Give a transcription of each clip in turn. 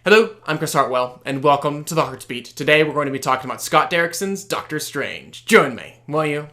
Hello, I'm Chris Hartwell, and welcome to the Heartbeat. Today we're going to be talking about Scott Derrickson's Doctor Strange. Join me, will you?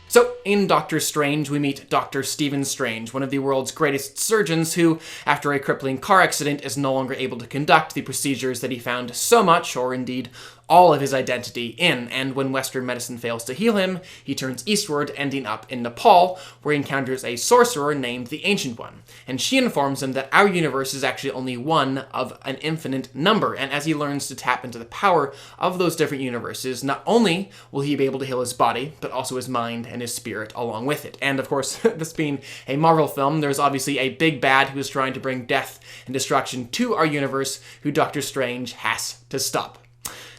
So, in Doctor Strange, we meet Dr. Stephen Strange, one of the world's greatest surgeons who, after a crippling car accident, is no longer able to conduct the procedures that he found so much, or indeed all of his identity in, and when Western medicine fails to heal him, he turns eastward, ending up in Nepal, where he encounters a sorcerer named the Ancient One. And she informs him that our universe is actually only one of an infinite number, and as he learns to tap into the power of those different universes, not only will he be able to heal his body, but also his mind and his spirit along with it. And of course, this being a Marvel film, there's obviously a big bad who is trying to bring death and destruction to our universe, who Doctor Strange has to stop.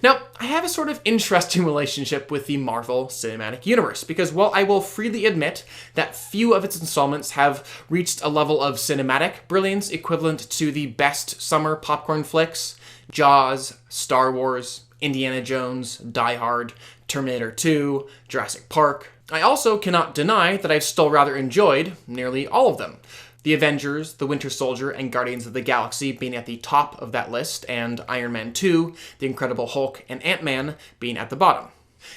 Now, I have a sort of interesting relationship with the Marvel Cinematic Universe, because while I will freely admit that few of its installments have reached a level of cinematic brilliance equivalent to the best summer popcorn flicks, Jaws, Star Wars, Indiana Jones, Die Hard, Terminator 2, Jurassic Park, I also cannot deny that I've still rather enjoyed nearly all of them. The Avengers, The Winter Soldier, and Guardians of the Galaxy being at the top of that list, and Iron Man 2, The Incredible Hulk, and Ant-Man being at the bottom.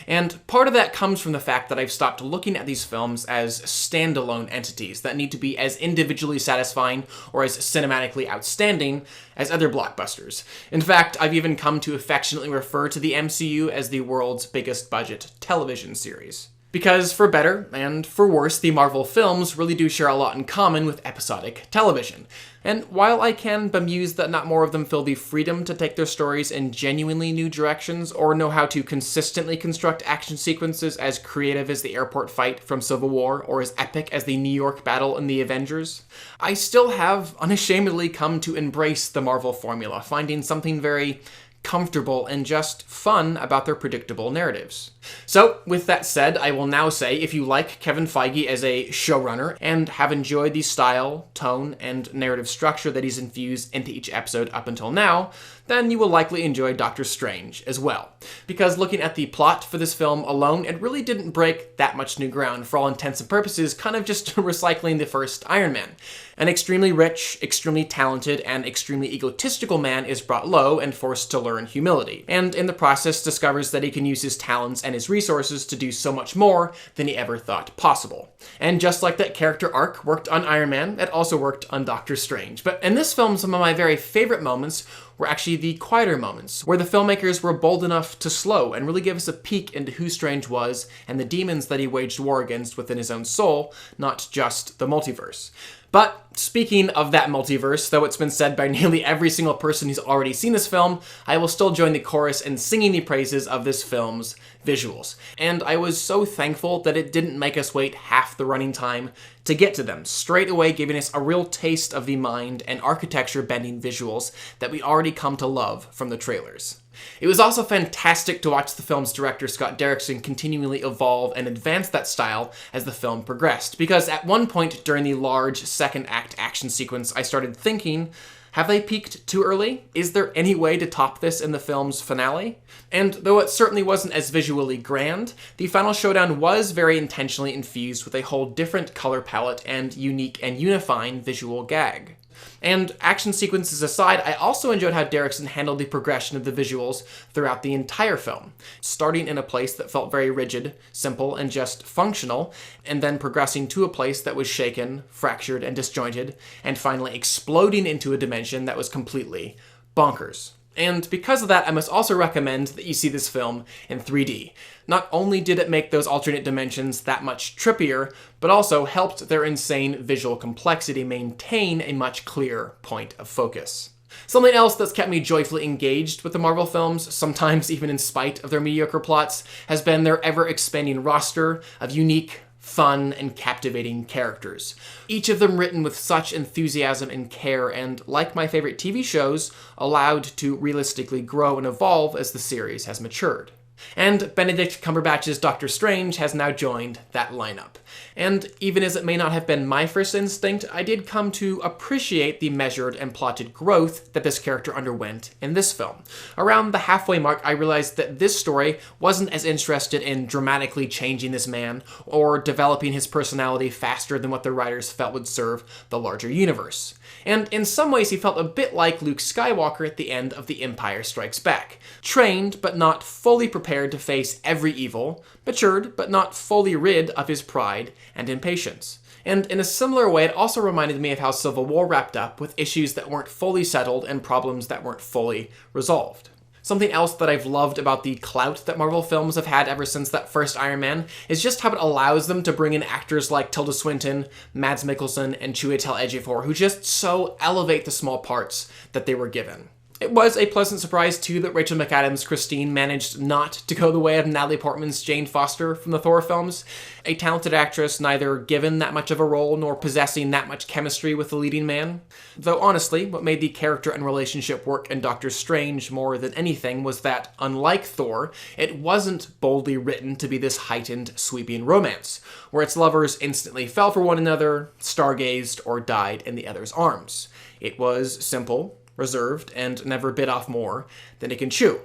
And part of that comes from the fact that I've stopped looking at these films as standalone entities that need to be as individually satisfying or as cinematically outstanding as other blockbusters. In fact, I've even come to affectionately refer to the MCU as the world's biggest budget television series. Because, for better and for worse, the Marvel films really do share a lot in common with episodic television. And while I can bemuse that not more of them feel the freedom to take their stories in genuinely new directions, or know how to consistently construct action sequences as creative as the airport fight from Civil War, or as epic as the New York battle in The Avengers, I still have unashamedly come to embrace the Marvel formula, finding something very comfortable and just fun about their predictable narratives. So, with that said, I will now say if you like Kevin Feige as a showrunner and have enjoyed the style, tone, and narrative structure that he's infused into each episode up until now, then you will likely enjoy Doctor Strange as well. Because looking at the plot for this film alone, it really didn't break that much new ground, for all intents and purposes, kind of just recycling the first Iron Man. An extremely rich, extremely talented, and extremely egotistical man is brought low and forced to learn humility, and in the process discovers that he can use his talents and his resources to do so much more than he ever thought possible. And just like that character arc worked on Iron Man, it also worked on Doctor Strange. But in this film, some of my very favorite moments were actually the quieter moments, where the filmmakers were bold enough to slow and really give us a peek into who Strange was and the demons that he waged war against within his own soul, not just the multiverse. But speaking of that multiverse, though it's been said by nearly every single person who's already seen this film, I will still join the chorus in singing the praises of this film's visuals. And I was so thankful that it didn't make us wait half the running time to get to them, straight away giving us a real taste of the mind and architecture-bending visuals that we already come to love from the trailers. It was also fantastic to watch the film's director, Scott Derrickson, continually evolve and advance that style as the film progressed, because at one point during the large second-act action sequence, I started thinking, have they peaked too early? Is there any way to top this in the film's finale? And though it certainly wasn't as visually grand, the final showdown was very intentionally infused with a whole different color palette and unique and unifying visual gag. And action sequences aside, I also enjoyed how Derrickson handled the progression of the visuals throughout the entire film, starting in a place that felt very rigid, simple, and just functional, and then progressing to a place that was shaken, fractured, and disjointed, and finally exploding into a dimension that was completely bonkers. And because of that, I must also recommend that you see this film in 3D. Not only did it make those alternate dimensions that much trippier, but also helped their insane visual complexity maintain a much clearer point of focus. Something else that's kept me joyfully engaged with the Marvel films, sometimes even in spite of their mediocre plots, has been their ever-expanding roster of unique, fun, and captivating characters. Each of them written with such enthusiasm and care, and, like my favorite TV shows, allowed to realistically grow and evolve as the series has matured. And Benedict Cumberbatch's Doctor Strange has now joined that lineup. And even as it may not have been my first instinct, I did come to appreciate the measured and plotted growth that this character underwent in this film. Around the halfway mark, I realized that this story wasn't as interested in dramatically changing this man or developing his personality faster than what the writers felt would serve the larger universe. And in some ways, he felt a bit like Luke Skywalker at the end of The Empire Strikes Back. Trained, but not fully prepared to face every evil, matured, but not fully rid of his pride and impatience. And in a similar way, it also reminded me of how Civil War wrapped up with issues that weren't fully settled and problems that weren't fully resolved. Something else that I've loved about the clout that Marvel films have had ever since that first Iron Man is just how it allows them to bring in actors like Tilda Swinton, Mads Mikkelsen, and Chiwetel Ejiofor, who just so elevate the small parts that they were given. It was a pleasant surprise, too, that Rachel McAdams' Christine managed not to go the way of Natalie Portman's Jane Foster from the Thor films, a talented actress neither given that much of a role nor possessing that much chemistry with the leading man. Though honestly, what made the character and relationship work in Doctor Strange more than anything was that, unlike Thor, it wasn't boldly written to be this heightened, sweeping romance, where its lovers instantly fell for one another, stargazed, or died in the other's arms. It was simple, reserved, and never bit off more than it can chew.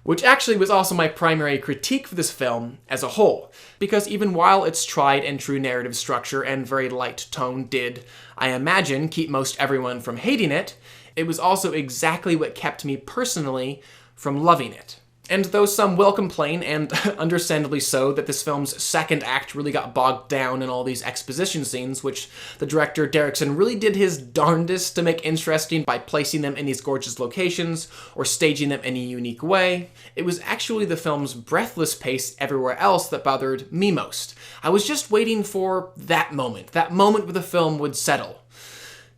Which actually was also my primary critique for this film as a whole, because even while its tried and true narrative structure and very light tone did, I imagine, keep most everyone from hating it, it was also exactly what kept me personally from loving it. And though some will complain, and understandably so, that this film's second act really got bogged down in all these exposition scenes, which the director Derrickson really did his darndest to make interesting by placing them in these gorgeous locations or staging them in a unique way, it was actually the film's breathless pace everywhere else that bothered me most. I was just waiting for that moment where the film would settle.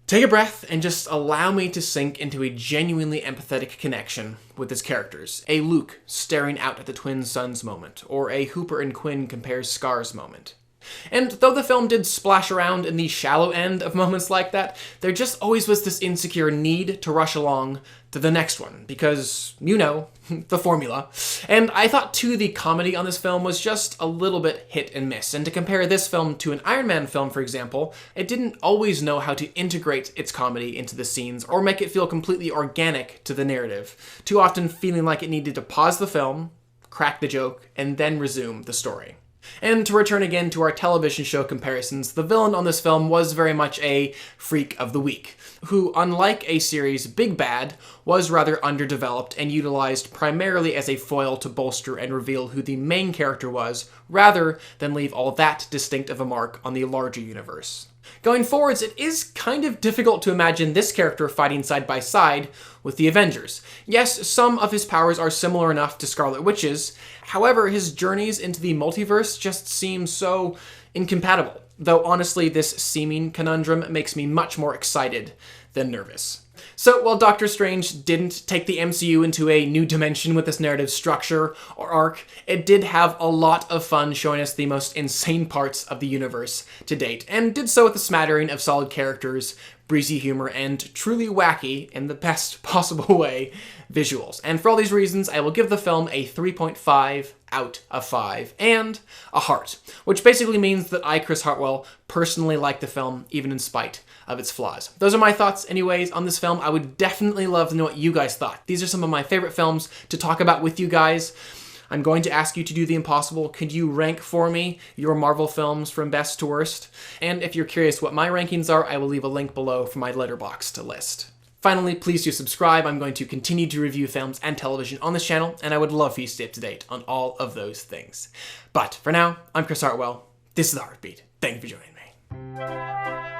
Take a breath and just allow me to sink into a genuinely empathetic connection with its characters. A Luke staring out at the twin suns moment, or a Hooper and Quinn compares scars moment. And though the film did splash around in the shallow end of moments like that, there just always was this insecure need to rush along to the next one, because, you know, the formula. And I thought, too, the comedy on this film was just a little bit hit and miss. And to compare this film to an Iron Man film, for example, it didn't always know how to integrate its comedy into the scenes or make it feel completely organic to the narrative, too often feeling like it needed to pause the film, crack the joke, and then resume the story. And to return again to our television show comparisons, the villain on this film was very much a freak of the week, who, unlike a series' big bad, was rather underdeveloped and utilized primarily as a foil to bolster and reveal who the main character was, rather than leave all that distinct of a mark on the larger universe. Going forwards, it is kind of difficult to imagine this character fighting side by side with the Avengers. Yes, some of his powers are similar enough to Scarlet Witch's, however, his journeys into the multiverse just seem so incompatible. Though honestly, this seeming conundrum makes me much more excited than nervous. So while Doctor Strange didn't take the MCU into a new dimension with this narrative structure or arc, it did have a lot of fun showing us the most insane parts of the universe to date, and did so with a smattering of solid characters, breezy humor, and truly wacky, in the best possible way, visuals. And for all these reasons, I will give the film a 3.5 out of 5, and a Hart, which basically means that I, Chris Hartwell, personally like the film, even in spite of its flaws. Those are my thoughts, anyways, on this film. I would definitely love to know what you guys thought. These are some of my favorite films to talk about with you guys. I'm going to ask you to do the impossible. Could you rank for me your Marvel films from best to worst? And if you're curious what my rankings are, I will leave a link below for my Letterboxd list. Finally, please do subscribe. I'm going to continue to review films and television on this channel, and I would love for you to stay up to date on all of those things. But for now, I'm Chris Hartwell. This is The Heartbeat. Thank you for joining me.